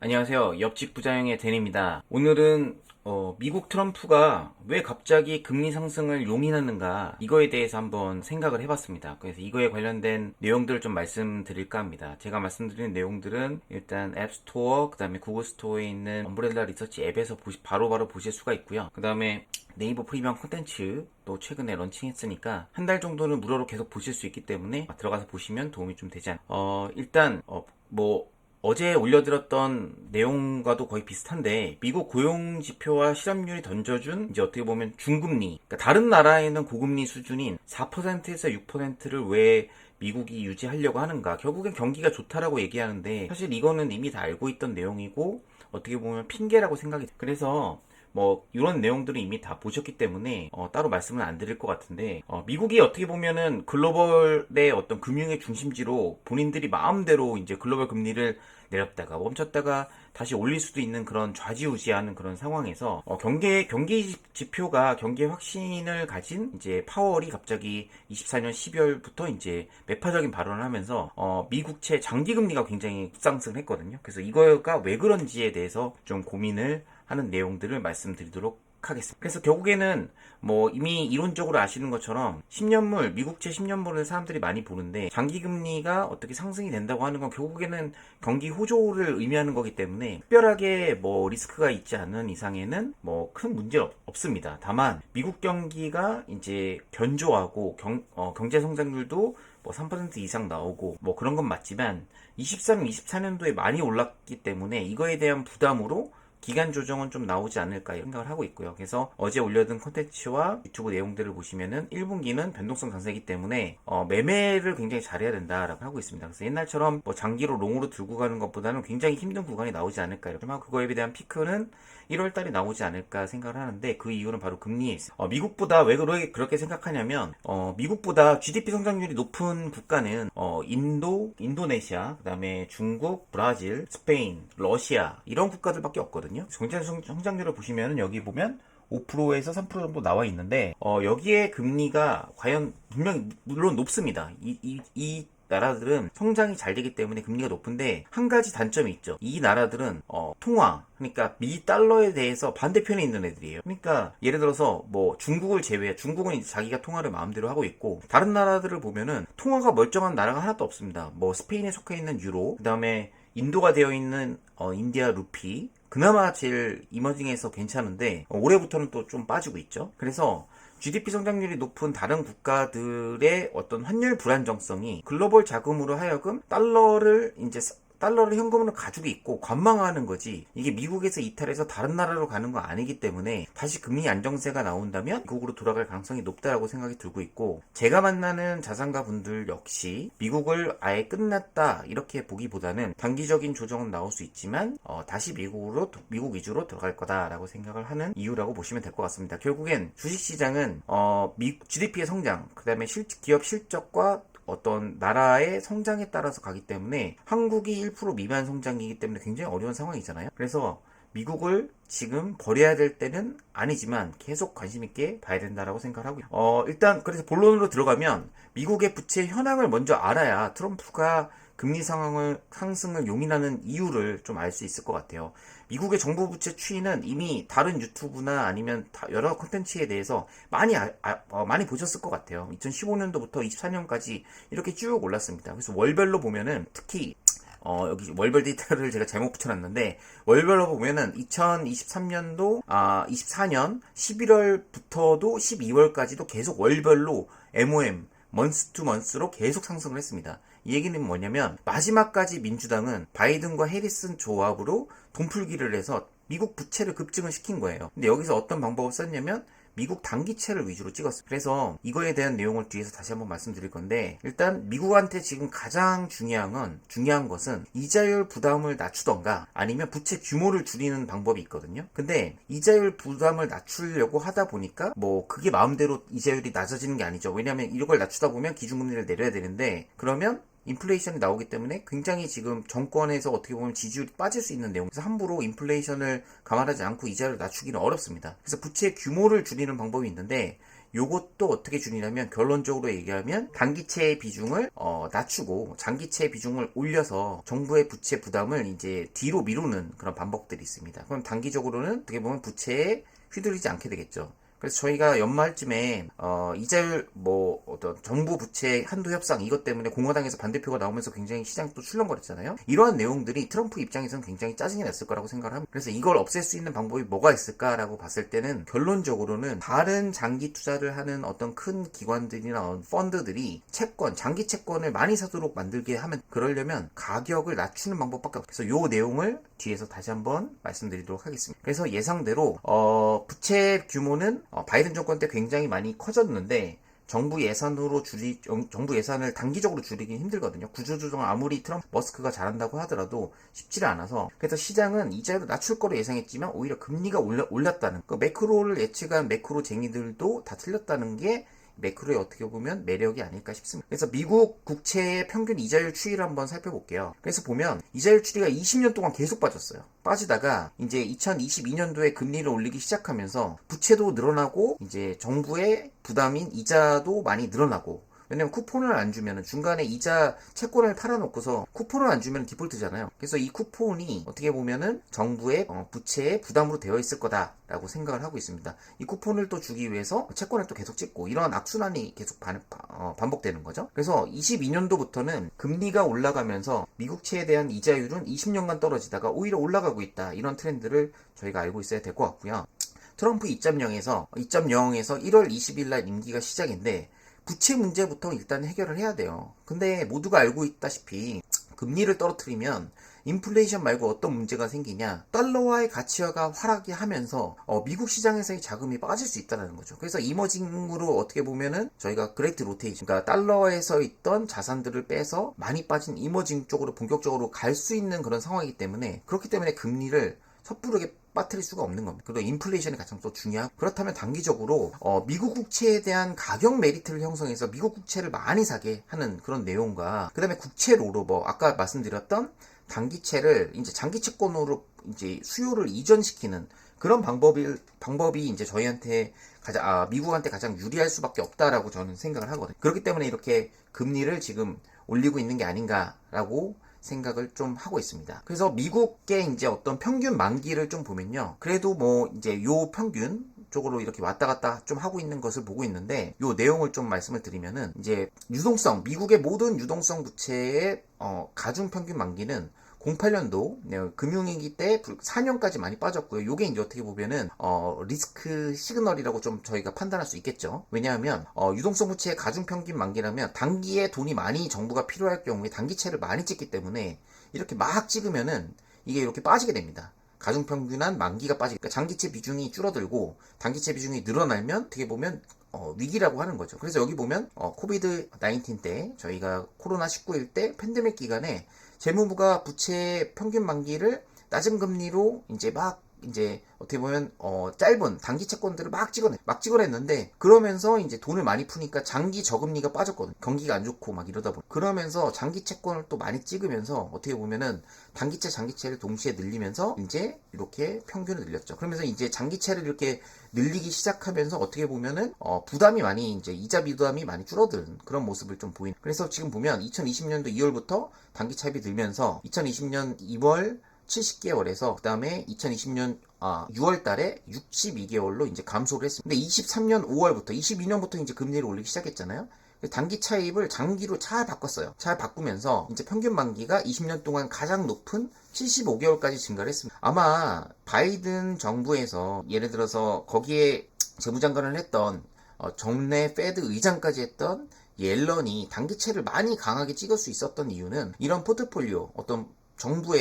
안녕하세요. 옆집 부자영의 댄입니다. 오늘은 미국 트럼프가 왜 갑자기 금리 상승을 용인하는가, 이거에 대해서 한번 생각을 해봤습니다. 그래서 이거에 관련된 내용들을 좀 말씀드릴까 합니다. 제가 말씀드리는 내용들은 일단 앱스토어, 그 다음에 구글 스토어에 있는 엄브렐라 리서치 앱에서 바로바로 보실 수가 있고요. 그 다음에 네이버 프리미엄 콘텐츠 또 최근에 런칭했으니까 한 달 정도는 무료로 계속 보실 수 있기 때문에 들어가서 보시면 도움이 좀 되지 않을까. 일단 어제 올려드렸던 내용과도 거의 비슷한데, 미국 고용지표와 실업률이 던져준 이제 어떻게 보면 중금리, 그러니까 다른 나라에는 고금리 수준인 4%에서 6%를 왜 미국이 유지하려고 하는가. 결국엔 경기가 좋다라고 얘기하는데, 사실 이거는 이미 다 알고 있던 내용이고 어떻게 보면 핑계라고 생각이 돼요. 그래서 이런 내용들은 이미 다 보셨기 때문에 따로 말씀은 안 드릴 것 같은데, 미국이 어떻게 보면은 글로벌의 어떤 금융의 중심지로 본인들이 마음대로 이제 글로벌 금리를 내렸다가 멈췄다가 다시 올릴 수도 있는 그런 좌지우지하는 그런 상황에서 경기 지표가 경기의 확신을 가진 이제 파월이 갑자기 24년 12월부터 이제 매파적인 발언을 하면서 미국채 장기 금리가 굉장히 급상승을 했거든요. 그래서 이거가 왜 그런지에 대해서 좀 고민을 하는 내용들을 말씀드리도록 하겠습니다. 그래서 결국에는 이미 이론적으로 아시는 것처럼 10년물, 미국채 10년물을 사람들이 많이 보는데, 장기금리가 어떻게 상승이 된다고 하는 건 결국에는 경기 호조를 의미하는 거기 때문에 특별하게 리스크가 있지 않은 이상에는 큰 문제 없습니다. 다만 미국 경기가 이제 견조하고 경제 성장률도 3% 이상 나오고 그런 건 맞지만 23, 24년도에 많이 올랐기 때문에 이거에 대한 부담으로 기간 조정은 좀 나오지 않을까 생각을 하고 있고요. 그래서 어제 올려둔 콘텐츠와 유튜브 내용들을 보시면은 1분기는 변동성 강세이기 때문에 매매를 굉장히 잘해야 된다라고 하고 있습니다. 그래서 옛날처럼 장기로 롱으로 들고 가는 것보다는 굉장히 힘든 구간이 나오지 않을까. 하지만 그거에 대한 피크는 1월달에 나오지 않을까 생각을 하는데, 그 이유는 바로 금리에 있어요. 미국보다 왜 그렇게 생각하냐면, 미국보다 GDP 성장률이 높은 국가는 인도네시아, 그 다음에 중국, 브라질, 스페인, 러시아 이런 국가들밖에 없거든요. 경제 성장률을 보시면 여기 보면 5%에서 3% 정도 나와 있는데, 여기에 금리가 과연 분명히 물론 높습니다. 이 나라들은 성장이 잘 되기 때문에 금리가 높은데, 한 가지 단점이 있죠. 이 나라들은 통화, 그러니까 미 달러에 대해서 반대편에 있는 애들이에요. 그러니까 예를 들어서 중국을 제외해, 중국은 이제 자기가 통화를 마음대로 하고 있고, 다른 나라들을 보면은 통화가 멀쩡한 나라가 하나도 없습니다. 스페인에 속해 있는 유로, 그 다음에 인도가 되어 있는 인디아 루피, 그나마 제일 이머징해서 괜찮은데 올해부터는 또 좀 빠지고 있죠. 그래서 GDP 성장률이 높은 다른 국가들의 어떤 환율 불안정성이 글로벌 자금으로 하여금 달러를 현금으로 가지고 있고 관망하는 거지, 이게 미국에서 이탈해서 다른 나라로 가는 거 아니기 때문에 다시 금리 안정세가 나온다면 미국으로 돌아갈 가능성이 높다라고 생각이 들고 있고, 제가 만나는 자산가 분들 역시 미국을 아예 끝났다 이렇게 보기보다는 단기적인 조정은 나올 수 있지만 다시 미국 위주로 들어갈 거다라고 생각을 하는 이유라고 보시면 될 것 같습니다. 결국엔 주식시장은 GDP의 성장, 그 다음에 기업 실적과 어떤 나라의 성장에 따라서 가기 때문에, 한국이 1% 미만 성장이기 때문에 굉장히 어려운 상황이잖아요. 그래서 미국을 지금 버려야 될 때는 아니지만 계속 관심 있게 봐야 된다라고 생각을 하고요. 일단 그래서 본론으로 들어가면, 미국의 부채 현황을 먼저 알아야 트럼프가 금리 상승을 용인하는 이유를 좀 알 수 있을 것 같아요. 미국의 정부 부채 추이는 이미 다른 유튜브나 아니면 여러 콘텐츠에 대해서 많이 보셨을 것 같아요. 2015년도부터 24년까지 이렇게 쭉 올랐습니다. 그래서 월별로 보면은 특히 여기 월별 데이터를 제가 잘못 붙여놨는데, 월별로 보면은 2023년도 24년 11월부터도 12월까지도 계속 월별로 MOM 먼스 투 먼스로 계속 상승을 했습니다. 이 얘기는 뭐냐면, 마지막까지 민주당은 바이든과 해리슨 조합으로 돈풀기를 해서 미국 부채를 급증을 시킨 거예요. 근데 여기서 어떤 방법을 썼냐면 미국 단기채를 위주로 찍었어요. 그래서 이거에 대한 내용을 뒤에서 다시 한번 말씀드릴 건데, 일단 미국한테 지금 가장 중요한 것은 이자율 부담을 낮추던가 아니면 부채 규모를 줄이는 방법이 있거든요. 근데 이자율 부담을 낮추려고 하다 보니까 그게 마음대로 이자율이 낮아지는 게 아니죠. 왜냐하면 이걸 낮추다 보면 기준금리를 내려야 되는데, 그러면 인플레이션이 나오기 때문에 굉장히 지금 정권에서 어떻게 보면 지지율이 빠질 수 있는 내용. 그래서 함부로 인플레이션을 감안하지 않고 이자를 낮추기는 어렵습니다. 그래서 부채 규모를 줄이는 방법이 있는데 요것도 어떻게 줄이냐면 결론적으로 얘기하면 단기채의 비중을 낮추고 장기채의 비중을 올려서 정부의 부채 부담을 이제 뒤로 미루는 그런 방법들이 있습니다. 그럼 단기적으로는 어떻게 보면 부채에 휘둘리지 않게 되겠죠. 그래서 저희가 연말쯤에 이자율 어떤 정부 부채 한도 협상 이것 때문에 공화당에서 반대표가 나오면서 굉장히 시장이 또 출렁거렸잖아요. 이러한 내용들이 트럼프 입장에서는 굉장히 짜증이 났을 거라고 생각을 합니다. 그래서 이걸 없앨 수 있는 방법이 뭐가 있을까라고 봤을 때는 결론적으로는 다른 장기 투자를 하는 어떤 큰 기관들이나 펀드들이 채권, 장기 채권을 많이 사도록 만들게 하면 그러려면 가격을 낮추는 방법밖에 없어요. 그래서 이 내용을 뒤에서 다시 한번 말씀드리도록 하겠습니다. 그래서 예상대로 부채 규모는 바이든 정권 때 굉장히 많이 커졌는데 정부 예산을 단기적으로 줄이긴 힘들거든요. 구조조정을 아무리 트럼프 머스크가 잘한다고 하더라도 쉽지를 않아서 그래서 시장은 이자율을 낮출 거로 예상했지만 오히려 금리가 올랐다는 매크로를 예측한 매크로쟁이들도 다 틀렸다는 게 매크로의 어떻게 보면 매력이 아닐까 싶습니다. 그래서 미국 국채의 평균 이자율 추이를 한번 살펴볼게요. 그래서 보면 이자율 추이가 20년 동안 계속 빠졌어요. 빠지다가 이제 2022년도에 금리를 올리기 시작하면서 부채도 늘어나고 이제 정부의 부담인 이자도 많이 늘어나고 왜냐면 쿠폰을 안 주면은 중간에 이자 채권을 팔아놓고서 쿠폰을 안 주면 디폴트잖아요. 그래서 이 쿠폰이 어떻게 보면은 정부의 부채의 부담으로 되어 있을 거다라고 생각을 하고 있습니다. 이 쿠폰을 또 주기 위해서 채권을 또 계속 찍고 이런 악순환이 계속 반복되는 거죠. 그래서 22년도부터는 금리가 올라가면서 미국채에 대한 이자율은 20년간 떨어지다가 오히려 올라가고 있다. 이런 트렌드를 저희가 알고 있어야 될 것 같고요. 트럼프 2.0에서 1월 20일 날 임기가 시작인데 부채 문제부터 일단 해결을 해야 돼요. 근데 모두가 알고 있다시피 금리를 떨어뜨리면 인플레이션 말고 어떤 문제가 생기냐, 달러화의 가치화가 하락이 하면서 미국 시장에서의 자금이 빠질 수 있다는 거죠. 그래서 이머징으로 어떻게 보면은 저희가 그레이트 로테이션, 그러니까 달러에서 있던 자산들을 빼서 많이 빠진 이머징 쪽으로 본격적으로 갈 수 있는 그런 상황이기 때문에 그렇기 때문에 금리를 섣부르게 빠뜨릴 수가 없는 겁니다. 그리고 인플레이션이 가장 또 중요하고 그렇다면 단기적으로 미국 국채에 대한 가격 메리트를 형성해서 미국 국채를 많이 사게 하는 그런 내용과 그 다음에 국채 롤오버 아까 말씀드렸던 단기채를 이제 장기채권으로 이제 수요를 이전시키는 그런 방법이 이제 저희한테 미국한테 가장 유리할 수밖에 없다라고 저는 생각을 하거든요. 그렇기 때문에 이렇게 금리를 지금 올리고 있는 게 아닌가라고 생각을 좀 하고 있습니다. 그래서 미국의 이제 어떤 평균 만기를 좀 보면요. 그래도 이제 요 평균 쪽으로 이렇게 왔다 갔다 좀 하고 있는 것을 보고 있는데 요 내용을 좀 말씀을 드리면은 이제 미국의 모든 유동성 부채의 가중 평균 만기는 08년도 금융위기 때 4년까지 많이 빠졌고요. 요게 이제 어떻게 보면은 리스크 시그널이라고 좀 저희가 판단할 수 있겠죠. 왜냐하면 유동성 부채의 가중 평균 만기라면 단기에 돈이 많이 정부가 필요할 경우에 단기채를 많이 찍기 때문에 이렇게 막 찍으면은 이게 이렇게 빠지게 됩니다. 가중평균한 만기가 빠지니까 장기채 비중이 줄어들고 단기채 비중이 늘어나면 어떻게 보면 위기라고 하는 거죠. 그래서 여기 보면 코비드 19 때 저희가 코로나 19일 때 팬데믹 기간에 재무부가 부채 평균 만기를 낮은 금리로 이제 어떻게 보면 짧은 단기 채권들을 막 찍어냈는데 그러면서 이제 돈을 많이 푸니까 장기 저금리가 빠졌거든요. 경기가 안 좋고 막 이러다 보니 그러면서 장기 채권을 또 많이 찍으면서 어떻게 보면은 단기채 장기채를 동시에 늘리면서 이제 이렇게 평균을 늘렸죠. 그러면서 이제 장기채를 이렇게 늘리기 시작하면서 어떻게 보면은 부담이 많이 이제 이자 부담이 많이 줄어든 그런 모습을 좀 보이는. 그래서 지금 보면 2020년도 2월부터 단기 차입이 늘면서 2020년 2월 70개월에서 그 다음에 2020년 6월 달에 62개월로 이제 감소를 했습니다. 근데 23년 5월부터 22년부터 이제 금리를 올리기 시작했잖아요. 단기 차입을 장기로 잘 바꿨어요. 잘 바꾸면서 이제 평균 만기가 20년 동안 가장 높은 75개월까지 증가를 했습니다. 아마 바이든 정부에서 예를 들어서 거기에 재무장관을 했던 전내 페드 의장까지 했던 옐런이 단기채를 많이 강하게 찍을 수 있었던 이유는 이런 포트폴리오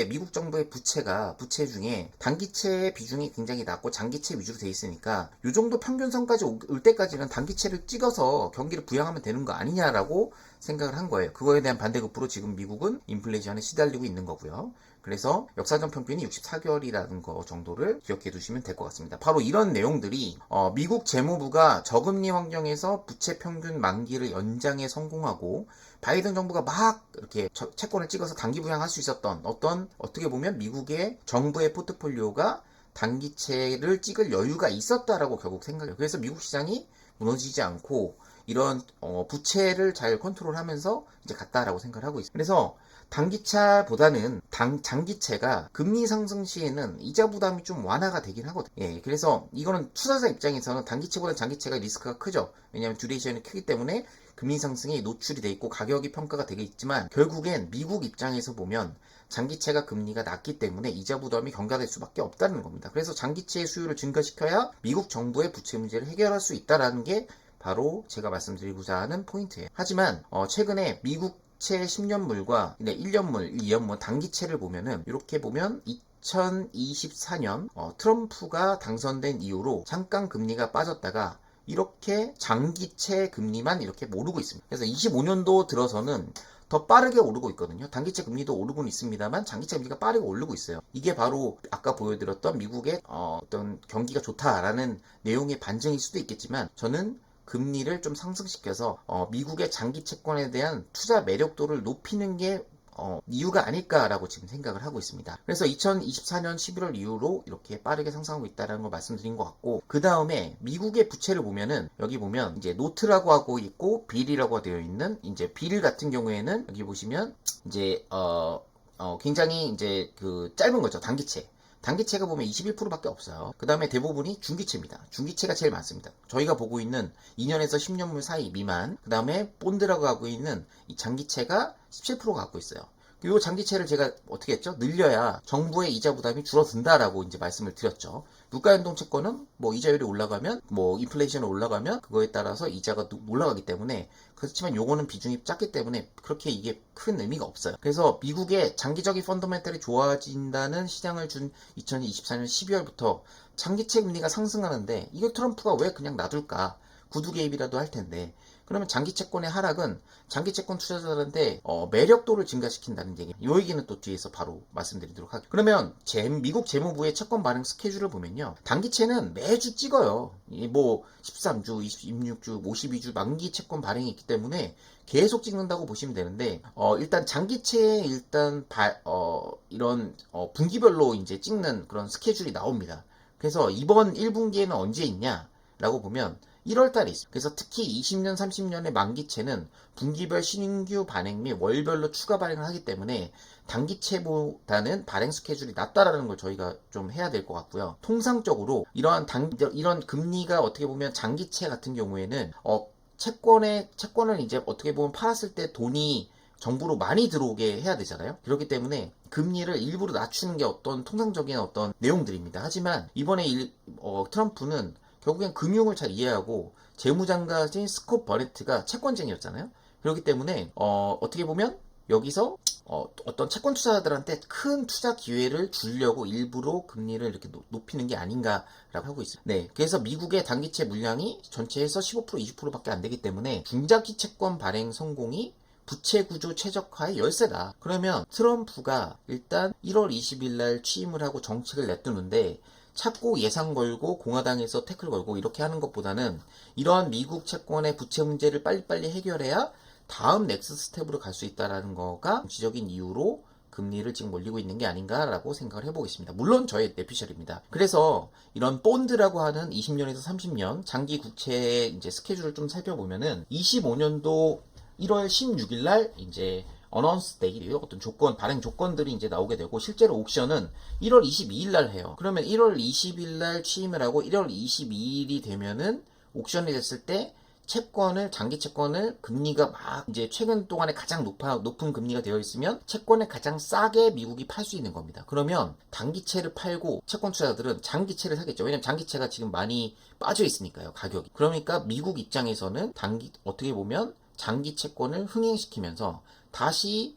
미국 정부의 부채 중에 단기채의 비중이 굉장히 낮고 장기채 위주로 돼 있으니까 이 정도 평균선까지 올 때까지는 단기채를 찍어서 경기를 부양하면 되는 거 아니냐라고 생각을 한 거예요. 그거에 대한 반대급부로 지금 미국은 인플레이션에 시달리고 있는 거고요. 그래서 역사적 평균이 64개월이라는 거 정도를 기억해 두시면 될 것 같습니다. 바로 이런 내용들이 미국 재무부가 저금리 환경에서 부채 평균 만기를 연장에 성공하고 바이든 정부가 막 이렇게 채권을 찍어서 단기 부양할 수 있었던 어떻게 보면 미국의 정부의 포트폴리오가 단기채를 찍을 여유가 있었다라고 결국 생각해요. 그래서 미국 시장이 무너지지 않고 이런 부채를 잘 컨트롤하면서 이제 갔다라고 생각을 하고 있습니다. 그래서 단기차보다는 장기채가 금리 상승 시에는 이자 부담이 좀 완화가 되긴 하거든요. 예, 그래서 이거는 투자자 입장에서는 단기채보다 장기채가 리스크가 크죠. 왜냐하면 듀레이션이 크기 때문에 금리 상승에 노출이 돼 있고 가격이 평가가 되게 있지만 결국엔 미국 입장에서 보면 장기채가 금리가 낮기 때문에 이자 부담이 경과될 수밖에 없다는 겁니다. 그래서 장기채의 수요를 증가시켜야 미국 정부의 부채 문제를 해결할 수 있다는 게 바로 제가 말씀드리고자 하는 포인트예요. 하지만 최근에 미국채 10년물과 1년물, 2년물 단기채를 보면은 이렇게 보면 2024년 트럼프가 당선된 이후로 잠깐 금리가 빠졌다가 이렇게 장기채 금리만 이렇게 오르고 있습니다. 그래서 25년도 들어서는 더 빠르게 오르고 있거든요. 단기채 금리도 오르고는 있습니다만 장기채 금리가 빠르게 오르고 있어요. 이게 바로 아까 보여드렸던 미국의 어떤 경기가 좋다라는 내용의 반증일 수도 있겠지만 저는 금리를 좀 상승시켜서 미국의 장기 채권에 대한 투자 매력도를 높이는 게 이유가 아닐까라고 지금 생각을 하고 있습니다. 그래서 2024년 11월 이후로 이렇게 빠르게 상승하고 있다는 걸 말씀드린 것 같고, 그 다음에 미국의 부채를 보면은 여기 보면 이제 노트라고 하고 있고 빌이라고 되어 있는 이제 빌 같은 경우에는 여기 보시면 이제 굉장히 이제 그 짧은 거죠. 단기채가 보면 21%밖에 없어요. 그 다음에 대부분이 중기채입니다. 중기채가 제일 많습니다. 저희가 보고 있는 2년에서 10년물 사이 미만, 그 다음에 본드라고 하고 있는 이 장기채가 17%가 갖고 있어요. 이 장기채를 제가 어떻게 했죠? 늘려야 정부의 이자 부담이 줄어든다라고 이제 말씀을 드렸죠. 물가연동 채권은 뭐 이자율이 올라가면 뭐 인플레이션이 올라가면 그거에 따라서 이자가 올라가기 때문에, 그렇지만 요거는 비중이 작기 때문에 그렇게 이게 큰 의미가 없어요. 그래서 미국의 장기적인 펀더멘털이 좋아진다는 시장을 준 2024년 12월부터 장기채 금리가 상승하는데 이걸 트럼프가 왜 그냥 놔둘까? 구두 개입이라도 할 텐데. 그러면 장기채권의 하락은 장기채권 투자자들한테 매력도를 증가시킨다는 얘기. 이 얘기는 또 뒤에서 바로 말씀드리도록 하겠습니다. 그러면 미국 재무부의 채권 발행 스케줄을 보면요, 단기채는 매주 찍어요. 뭐 13주, 26주, 52주 만기 채권 발행이 있기 때문에 계속 찍는다고 보시면 되는데, 일단 장기채에 이런 분기별로 이제 찍는 그런 스케줄이 나옵니다. 그래서 이번 1분기에는 언제 있냐라고 보면 1월 달에 있습니다. 그래서 특히 20년, 30년의 만기채는 분기별 신규 발행 및 월별로 추가 발행을 하기 때문에 단기채보다는 발행 스케줄이 낮다라는 걸 저희가 좀 해야 될 것 같고요. 통상적으로 이런 금리가 어떻게 보면 장기채 같은 경우에는 채권을 이제 어떻게 보면 팔았을 때 돈이 정부로 많이 들어오게 해야 되잖아요. 그렇기 때문에 금리를 일부러 낮추는 게 어떤 통상적인 어떤 내용들입니다. 하지만 이번에 트럼프는 결국엔 금융을 잘 이해하고 재무장관인 스콧 버레트가 채권쟁이였잖아요. 그렇기 때문에 어떻게 보면 여기서 어떤 채권 투자자들한테 큰 투자 기회를 주려고 일부러 금리를 이렇게 높이는 게 아닌가라고 하고 있어요. 네, 그래서 미국의 단기채 물량이 전체에서 15% 20%밖에 안 되기 때문에 중장기 채권 발행 성공이 부채 구조 최적화의 열쇠다. 그러면 트럼프가 일단 1월 20일 날 취임을 하고 정책을 내두는데 자꾸 예상 걸고 공화당에서 태클 걸고 이렇게 하는 것보다는 이러한 미국 채권의 부채 문제를 빨리빨리 해결해야 다음 넥스트 스텝으로 갈 수 있다는 거가 정치적인 이유로 금리를 지금 올리고 있는 게 아닌가라고 생각을 해보겠습니다. 물론 저의 내피셜입니다. 그래서 이런 본드라고 하는 20년에서 30년 장기 국채의 이제 스케줄을 좀 살펴보면은 25년도 1월 16일 날 이제 어나운스 데이 어떤 발행 조건들이 이제 나오게 되고, 실제로 옥션은 1월 22일 날 해요. 그러면 1월 20일 날 취임을 하고 1월 22일이 되면은 옥션이 됐을 때 장기 채권을 금리가 막 이제 최근 동안에 가장 높은 금리가 되어 있으면 채권을 가장 싸게 미국이 팔 수 있는 겁니다. 그러면 단기채를 팔고 채권 투자자들은 장기채를 사겠죠. 왜냐면 장기채가 지금 많이 빠져 있으니까요, 가격이. 그러니까 미국 입장에서는 어떻게 보면 장기 채권을 흥행시키면서 다시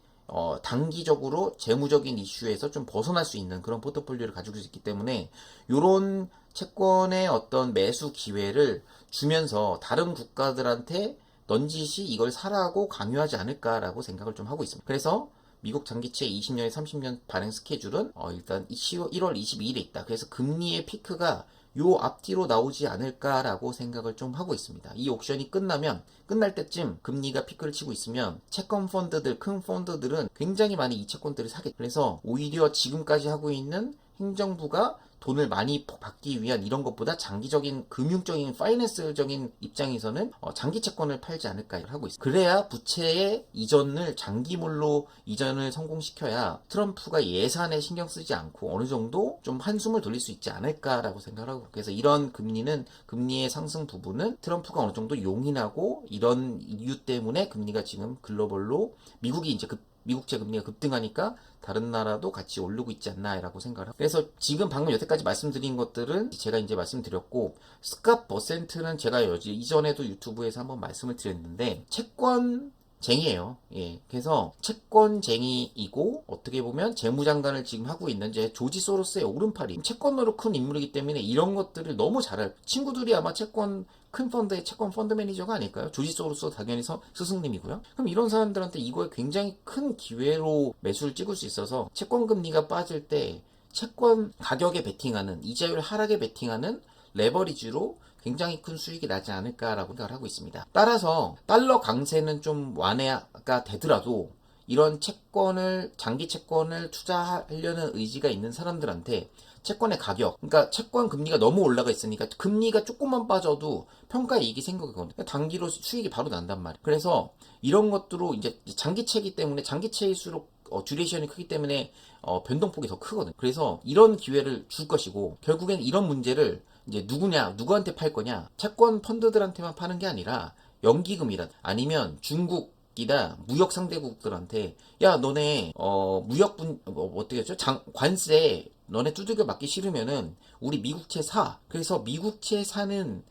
단기적으로 재무적인 이슈에서 좀 벗어날 수 있는 그런 포트폴리오를 가지고 있기 때문에 이런 채권의 어떤 매수 기회를 주면서 다른 국가들한테 넌지시 이걸 사라고 강요하지 않을까라고 생각을 좀 하고 있습니다. 그래서 미국 장기채 20년에 30년 발행 스케줄은 일단 1월 22일에 있다. 그래서 금리의 피크가 요 앞뒤로 나오지 않을까라고 생각을 좀 하고 있습니다. 이 옥션이 끝날 때쯤 금리가 피크를 치고 있으면 채권 펀드들, 큰 펀드들은 굉장히 많이 이 채권들을 사겠죠. 그래서 오히려 지금까지 하고 있는 행정부가 돈을 많이 받기 위한 이런 것보다 장기적인 금융적인 파이낸스적인 입장에서는 장기 채권을 팔지 않을까 하고 있어요. 그래야 부채의 이전을 장기물로 이전을 성공시켜야 트럼프가 예산에 신경 쓰지 않고 어느 정도 좀 한숨을 돌릴 수 있지 않을까라고 생각하고, 그래서 이런 금리의 상승 부분은 트럼프가 어느 정도 용인하고, 이런 이유 때문에 금리가 지금 글로벌로 미국채 금리가 급등하니까 다른 나라도 같이 오르고 있지 않나라고 생각을 합니다. 그래서 지금 방금 여태까지 말씀드린 것들은 제가 이제 말씀드렸고, 스캇 버센트는 제가 이전에도 유튜브에서 한번 말씀을 드렸는데 채권쟁이에요. 예. 그래서 채권쟁이이고, 어떻게 보면 재무장관을 지금 하고 있는 조지 소로스의 오른팔이 채권으로 큰 인물이기 때문에 이런 것들을 너무 잘 알고, 친구들이 아마 큰 펀드의 채권 펀드 매니저가 아닐까요? 조지 소로스 당연히 스승님이고요. 그럼 이런 사람들한테 이거에 굉장히 큰 기회로 매수를 찍을 수 있어서, 채권 금리가 빠질 때 채권 가격에 베팅하는, 이자율 하락에 베팅하는 레버리지로 굉장히 큰 수익이 나지 않을까라고 생각을 하고 있습니다. 따라서 달러 강세는 좀 완화가 되더라도 이런 장기 채권을 투자하려는 의지가 있는 사람들한테 채권의 가격, 그러니까 채권 금리가 너무 올라가 있으니까 금리가 조금만 빠져도 평가 이익이 생기거든요. 단기로 수익이 바로 난단 말이에요. 그래서 이런 것들로 이제 장기채이기 때문에, 장기채일수록 듀레이션이 크기 때문에 변동폭이 더 크거든요. 그래서 이런 기회를 줄 것이고, 결국엔 이런 문제를 이제 누구한테 팔 거냐? 채권 펀드들한테만 파는 게 아니라 연기금이라, 아니면 중국이나 무역 상대국들한테, 야 너네 어떻게 했죠? 관세 너네 두들겨 맞기 싫으면은 우리 미국채 사. 그래서 미국채 산다는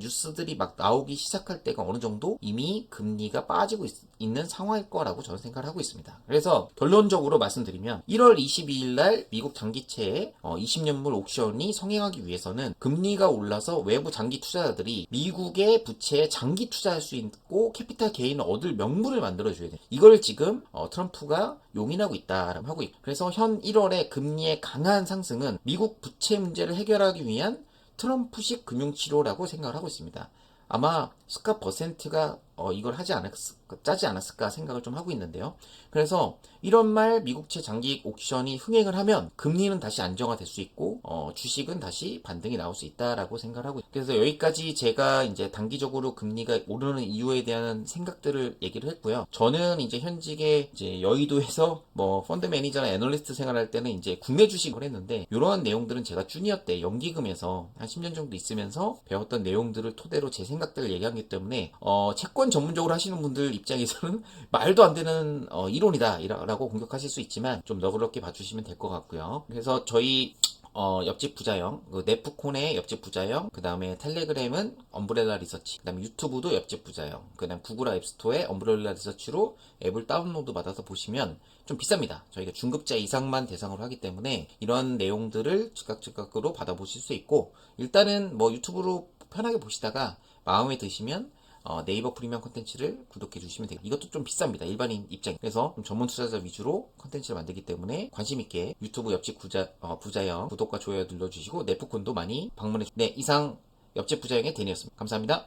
뉴스들이 막 나오기 시작할 때가 어느 정도 이미 금리가 빠지고 있는 상황일 거라고 저는 생각을 하고 있습니다. 그래서 결론적으로 말씀드리면 1월 22일 날 미국 장기채의 20년물 옥션이 성행하기 위해서는 금리가 올라서 외부 장기 투자자들이 미국의 부채에 장기 투자할 수 있고 캐피탈 게인을 얻을 명분을 만들어줘야 돼요. 이걸 지금 트럼프가 용인하고 있다라고 하고 있고, 그래서 현 1월에 금리의 강한 상승은 미국 부채 문제를 해결하기 위한 트럼프식 금융치료라고 생각을 하고 있습니다. 아마 스캇 버센트가 이걸 짜지 않았을까 생각을 좀 하고 있는데요. 그래서 이런 말 미국채 장기 옥션이 흥행을 하면 금리는 다시 안정화될 수 있고, 주식은 다시 반등이 나올 수 있다라고 생각을 하고 있습니다. 그래서 여기까지 제가 이제 단기적으로 금리가 오르는 이유에 대한 생각들을 얘기를 했고요. 저는 이제 현직에 이제 여의도에서 펀드 매니저나 애널리스트 생활할 때는 이제 국내 주식을 했는데, 이러한 내용들은 제가 주니어 때 연기금에서 한 10년 정도 있으면서 배웠던 내용들을 토대로 제 생각들을 얘기하기 때문에 채권 전문적으로 하시는 분들 입장에서는 말도 안 되는 이론이다 라고 공격하실 수 있지만 좀 너그럽게 봐주시면 될 것 같고요. 그래서 저희 옆집 부자형, 네프콘의 옆집 부자형, 그 다음에 텔레그램은 엄브렐라 리서치, 그 다음에 유튜브도 옆집 부자형, 그 다음 구글 앱스토어에 엄브렐라 리서치로 앱을 다운로드 받아서 보시면 좀 비쌉니다. 저희가 중급자 이상만 대상으로 하기 때문에 이런 내용들을 즉각으로 받아보실 수 있고, 일단은 유튜브로 편하게 보시다가 마음에 드시면 네이버 프리미엄 컨텐츠를 구독해 주시면 돼요. 이것도 좀 비쌉니다. 일반인 입장에. 그래서 좀 전문 투자자 위주로 컨텐츠를 만들기 때문에 관심 있게 유튜브 옆집 부자형 구독과 좋아요 눌러주시고 네프콘도 많이 방문해 주세요. 네, 이상 옆집 부자형의 데니였습니다. 감사합니다.